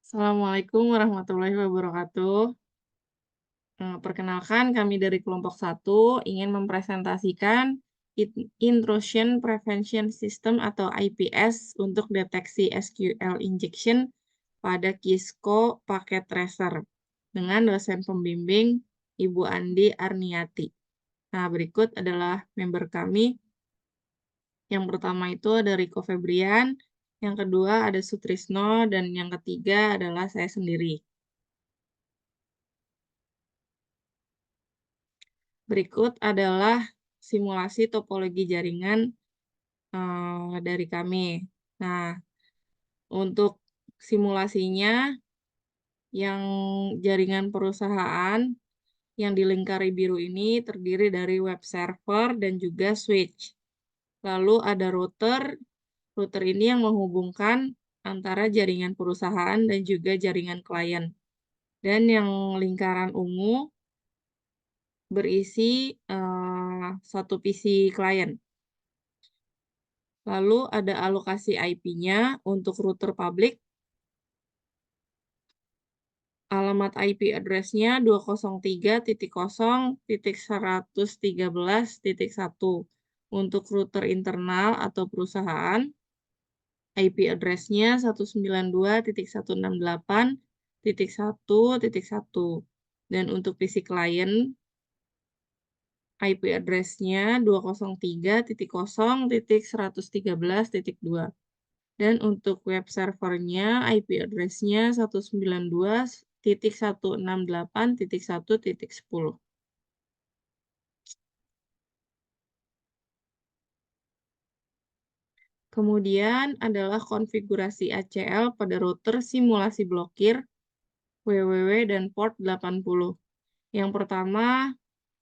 Assalamualaikum warahmatullahi wabarakatuh. Perkenalkan, kami dari kelompok 1 ingin mempresentasikan Intrusion Prevention System atau IPS untuk deteksi SQL injection pada Kisco Packet Tracer dengan dosen pembimbing Ibu Andi Arniati. Nah, berikut adalah member kami. Yang pertama itu ada Riko Febrian, yang kedua ada Sutrisno, dan yang ketiga adalah saya sendiri. Berikut adalah simulasi topologi jaringan dari kami. Nah, untuk simulasinya, yang jaringan perusahaan yang dilingkari biru ini terdiri dari web server dan juga switch. Lalu ada router. Router ini yang menghubungkan antara jaringan perusahaan dan juga jaringan klien. Dan yang lingkaran ungu berisi satu PC klien. Lalu ada alokasi IP-nya untuk router publik. Alamat IP address-nya 203.0.113.1. Untuk router internal atau perusahaan, IP address-nya 192.168.1.1. Dan untuk PC klien, IP address-nya 203.0.113.2. Dan untuk web servernya, IP address-nya 192.168.1.10. Kemudian adalah konfigurasi ACL pada router simulasi blokir, WWW, dan port 80. Yang pertama,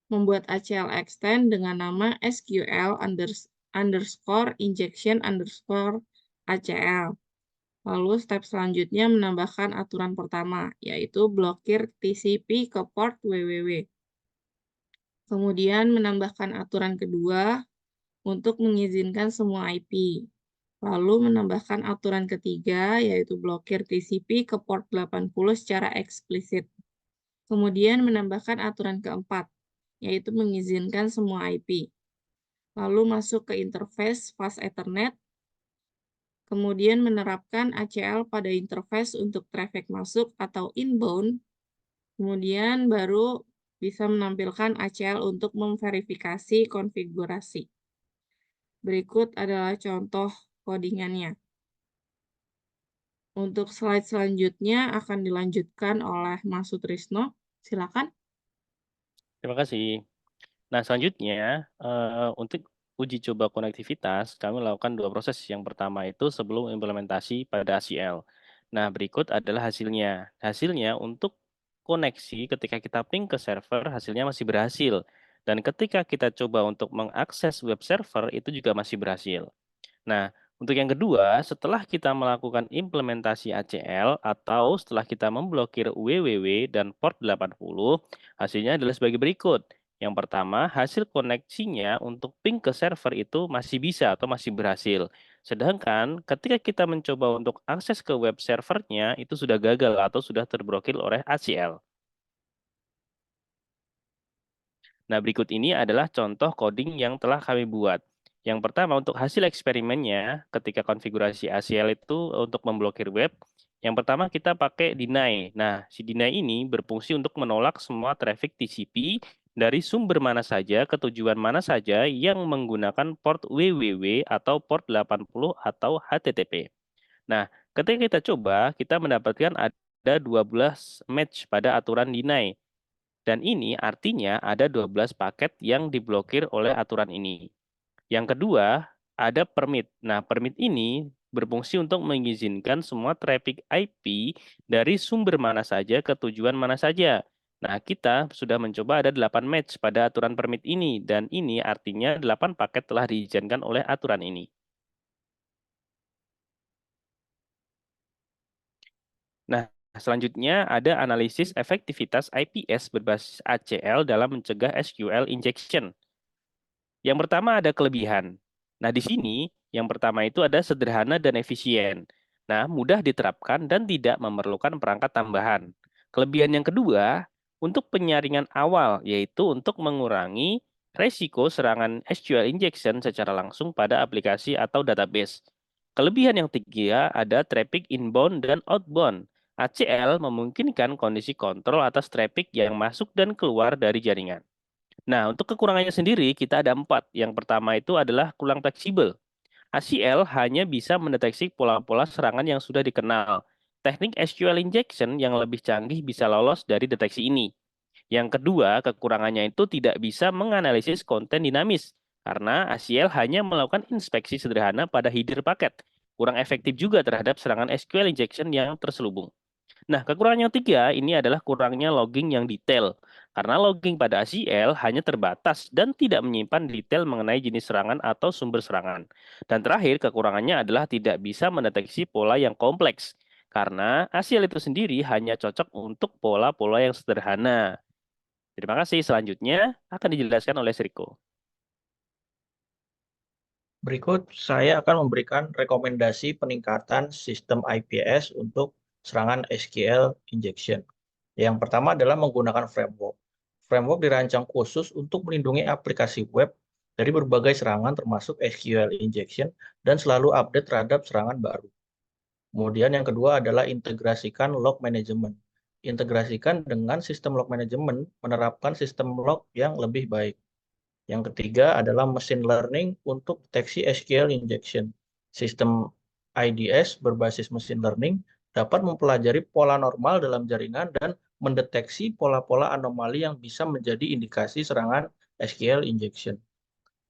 membuat ACL extend dengan nama SQL_injection_ACL. Lalu step selanjutnya menambahkan aturan pertama, yaitu blokir TCP ke port WWW. Kemudian menambahkan aturan kedua untuk mengizinkan semua IP. Lalu menambahkan aturan ketiga, yaitu blokir TCP ke port 80 secara eksplisit. Kemudian menambahkan aturan keempat, yaitu mengizinkan semua IP. Lalu masuk ke interface fast Ethernet. Kemudian menerapkan ACL pada interface untuk traffic masuk atau inbound. Kemudian baru bisa menampilkan ACL untuk memverifikasi konfigurasi. Berikut adalah contoh codingannya. Untuk slide selanjutnya akan dilanjutkan oleh Mas Sutrisno. Silakan. Terima kasih. Nah, selanjutnya untuk uji coba konektivitas, kami lakukan 2 proses. Yang pertama itu sebelum implementasi pada ACL. Nah, berikut adalah hasilnya. Hasilnya untuk koneksi ketika kita ping ke server, hasilnya masih berhasil. Dan ketika kita coba untuk mengakses web server, itu juga masih berhasil. Nah, untuk yang kedua, setelah kita melakukan implementasi ACL atau setelah kita memblokir WWW dan port 80, hasilnya adalah sebagai berikut. Yang pertama, hasil koneksinya untuk ping ke server itu masih bisa atau masih berhasil. Sedangkan ketika kita mencoba untuk akses ke web servernya, itu sudah gagal atau sudah terblokir oleh ACL. Nah, berikut ini adalah contoh coding yang telah kami buat. Yang pertama, untuk hasil eksperimennya, ketika konfigurasi ACL itu untuk memblokir web, yang pertama kita pakai deny. Nah, si deny ini berfungsi untuk menolak semua traffic TCP dari sumber mana saja ke tujuan mana saja yang menggunakan port WWW atau port 80 atau HTTP. Nah, ketika kita coba, kita mendapatkan ada 12 match pada aturan deny. Dan ini artinya ada 12 paket yang diblokir oleh aturan ini. Yang kedua, ada permit. Nah, permit ini berfungsi untuk mengizinkan semua traffic IP dari sumber mana saja ke tujuan mana saja. Nah, kita sudah mencoba ada 8 match pada aturan permit ini, dan ini artinya 8 paket telah diizinkan oleh aturan ini. Nah, selanjutnya ada analisis efektivitas IPS berbasis ACL dalam mencegah SQL injection. Yang pertama ada kelebihan. Nah, di sini yang pertama itu ada sederhana dan efisien. Nah, mudah diterapkan dan tidak memerlukan perangkat tambahan. Kelebihan yang kedua, untuk penyaringan awal, yaitu untuk mengurangi resiko serangan SQL injection secara langsung pada aplikasi atau database. Kelebihan yang ketiga ada traffic inbound dan outbound. ACL memungkinkan kondisi kontrol atas traffic yang masuk dan keluar dari jaringan. Nah, untuk kekurangannya sendiri, kita ada 4. Yang pertama itu adalah kurang fleksibel. ACL hanya bisa mendeteksi pola-pola serangan yang sudah dikenal. Teknik SQL injection yang lebih canggih bisa lolos dari deteksi ini. Yang kedua, kekurangannya itu tidak bisa menganalisis konten dinamis, karena ACL hanya melakukan inspeksi sederhana pada header paket. Kurang efektif juga terhadap serangan SQL injection yang terselubung. Nah, kekurangan yang ketiga ini adalah kurangnya logging yang detail. Karena logging pada ACL hanya terbatas dan tidak menyimpan detail mengenai jenis serangan atau sumber serangan. Dan terakhir, kekurangannya adalah tidak bisa mendeteksi pola yang kompleks. Karena ACL itu sendiri hanya cocok untuk pola-pola yang sederhana. Terima kasih. Selanjutnya akan dijelaskan oleh Sriko. Berikut saya akan memberikan rekomendasi peningkatan sistem IPS untuk serangan SQL injection. Yang pertama adalah menggunakan framework. Framework dirancang khusus untuk melindungi aplikasi web dari berbagai serangan termasuk SQL injection dan selalu update terhadap serangan baru. Kemudian yang kedua adalah integrasikan log management. Integrasikan dengan sistem log management menerapkan sistem log yang lebih baik. Yang ketiga adalah machine learning untuk deteksi SQL injection. Sistem IDS berbasis machine learning dapat mempelajari pola normal dalam jaringan dan mendeteksi pola-pola anomali yang bisa menjadi indikasi serangan SQL injection.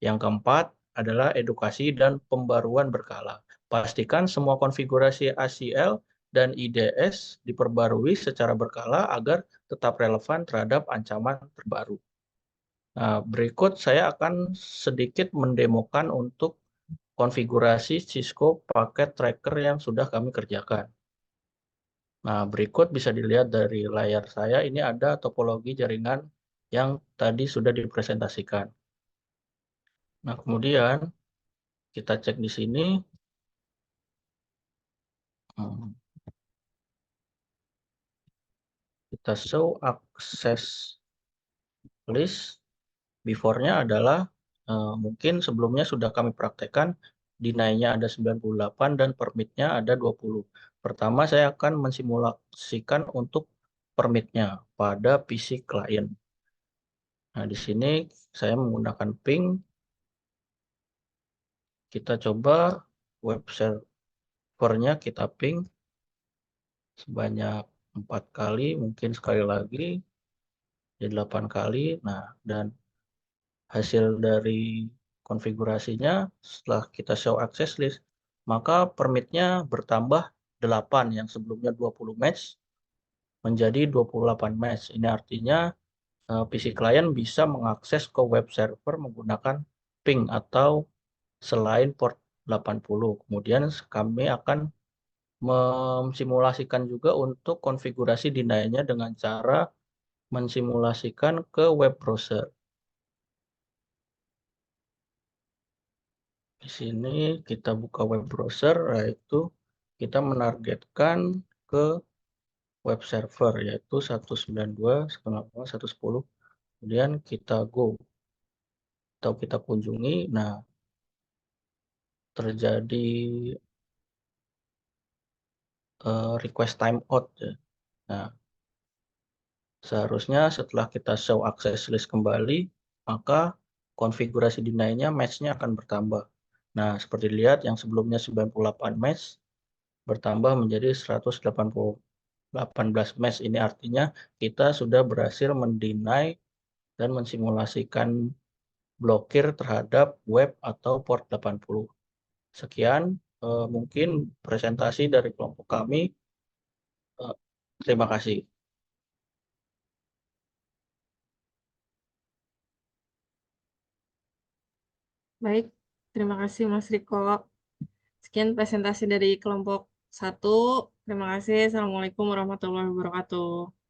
Yang keempat adalah edukasi dan pembaruan berkala. Pastikan semua konfigurasi ACL dan IDS diperbarui secara berkala agar tetap relevan terhadap ancaman terbaru. Nah, berikut saya akan sedikit mendemokan untuk konfigurasi Cisco paket tracker yang sudah kami kerjakan. Nah, berikut bisa dilihat dari layar saya, ini ada topologi jaringan yang tadi sudah dipresentasikan. Nah, kemudian kita cek di sini. Hmm, Kita show access list. Before-nya adalah mungkin sebelumnya sudah kami praktekkan, deny-nya ada 98 dan permit-nya ada 20. Pertama saya akan mensimulasikan untuk permit-nya pada PC client. Nah, di sini saya menggunakan ping. Kita coba web servernya kita ping sebanyak 4 kali, mungkin sekali lagi, jadi 8 kali. Nah, dan hasil dari konfigurasinya setelah kita show access list, maka permitnya bertambah 8 yang sebelumnya 20 match menjadi 28 match. Ini artinya PC client bisa mengakses ke web server menggunakan ping atau selain port 80. Kemudian kami akan mensimulasikan juga untuk konfigurasi deny-nya dengan cara mensimulasikan ke web browser. Di sini kita buka web browser, yaitu kita menargetkan ke web server, yaitu 192.168.110. Kemudian kita go, atau kita kunjungi. Nah, terjadi request timeout. Ya. Nah, seharusnya setelah kita show access list kembali, maka konfigurasi deny-nya match-nya akan bertambah. Nah, seperti dilihat yang sebelumnya 98 match, bertambah menjadi 118 match. Ini artinya kita sudah berhasil mendeny dan mensimulasikan blokir terhadap web atau port 80. Sekian mungkin presentasi dari kelompok kami. Terima kasih. Baik, terima kasih Mas Riko. Sekian presentasi dari kelompok 1. Terima kasih. Assalamualaikum warahmatullahi wabarakatuh.